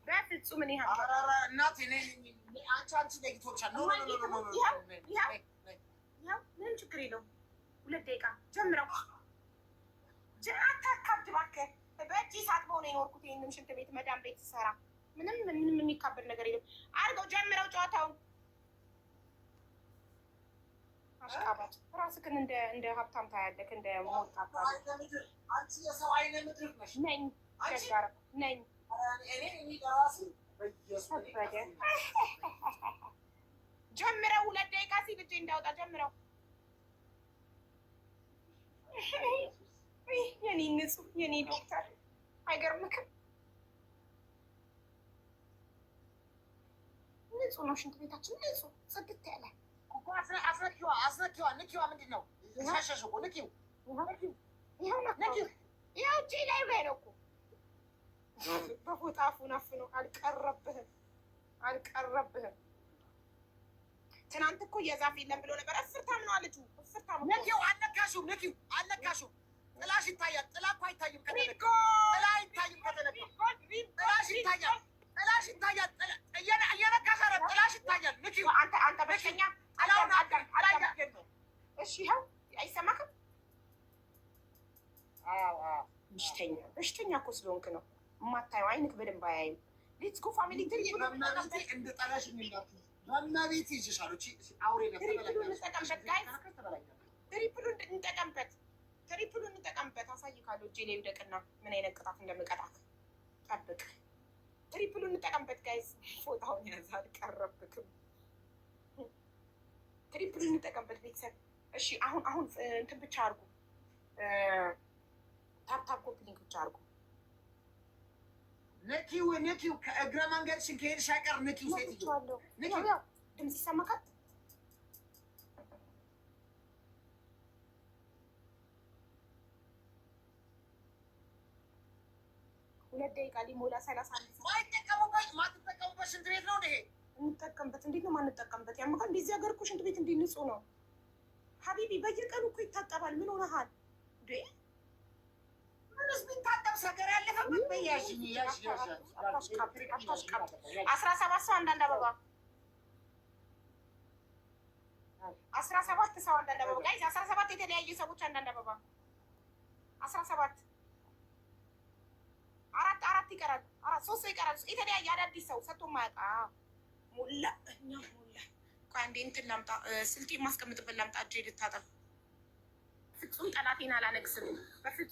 በፍጹም እኔ እናቴ አንቺ ለይቶቻል። ምንም ችግር የለውም። 2 ደቂቃ ጀምረው አታካብድ እባክህ። በእጅ ሳጥበው ነው የኖርኩት ይህንን ሽንት ቤት መዳም ቤት ስሰራ። ምንም የሚካበድ ነገር የለም። አድርገው ጀምረው ጨዋታውን። አሽቃባጭ ራስህን እንደ ሀብታም ታያለህ። እንደ ሞጣ አንቺ የሰው አይነ ምድር ነሽ። ነኝ ሸጋር ነኝ። ጀምረው 2 ደቂቃ ሲል እጄ እንዳወጣ ጀምረው። የኔ ንጹህ የኔ ዶክተር አይገርምክም? ንጹህ ነው ሽንት ቤታችን፣ ንጹህ ጽድት ያለ። አስነኪዋ ንኪዋ። ምንድን ነው ሻሸሽ እኮ ንኪው። ይኸው እጄ ላይ ነው እኮ በፎጣ አፉን አፍኖ አልቀረብህም። ትናንት እኮ የዛፍ የለም ብሎ ነበር። እፍርታም ነው አለች። እፍርታም ንኪው። አልነካሽውም። ንኪው። አልነካሽውም። ጥላሽ ይታያል። ጥላ እኮ አይታይም። ጥላ አይታይም። ጥላሽ ይታያል። ጥላሽ ይታያል። እየነካሽ ኧረ ጥላሽ ይታያል። ንኪው። አንተ በሽተኛ። እሺ ይኸው አይሰማክም? በሽተኛ እኮ ስለሆንክ ነው የማታየው። አይንክ በደንብ አያይም። ሌትስ ጎ ፋሚሊ። በመቤት ይዤሻል። አውሬ ትሪፕሉን እንጠቀምበት። አሳይካለሁ። እጄ ላይ ውደቅና ምን አይነት ቅጣት እንደምቀጣት ጠብቅ። ትሪፕሉን እንጠቀምበት ጋይዝ። ፎጣውን ያዝ። አልቀረብክም። ትሪፕሉን እንጠቀምበት ቤተሰብ። እሺ አሁን እንትን ብቻ አድርጉ። ታፕታፕ ኮምፕሊንግ ብቻ አድርጉ። ንኪው። ከእግረ መንገድሽን ከሄድሽ አይቀር ንኪው። ሴትዮ ድምፅ ይሰማካል? ሁለት ደቂቃ ሊሞላ 31 ማትጠቀሙበት ሽንት ቤት ነው ይሄ። እንጠቀምበት። እንዴት ነው ማንጠቀምበት? ያምቃ እንደዚህ ሀገር እኮ ሽንት ቤት እንዴት ንጹህ ነው ሀቢቢ። በየቀኑ እኮ ይታጠባል። ምን ሆነሃል? ምንስ ቢታጠብ ሰገር ያለፈበት በያዥ 17 ሰው አንዳንድ አበባ 17 ሰው አንዳንድ አበባ ጋይዝ 17 የተለያዩ ሰዎች አንዳንድ አበባ 17 አራት ይቀራል። 3 ሰው ይቀራል። የተለያየ አዳዲስ ሰው ሰጥቶ ማያውቅ ሞላ። ቆይ አንዴ እንትን ላምጣ፣ ስልጤ የማስቀምጥበት ላምጣ። እጄ ልታጠብ። ፍጹም ጠላቴን አላነግስም በፍጹም።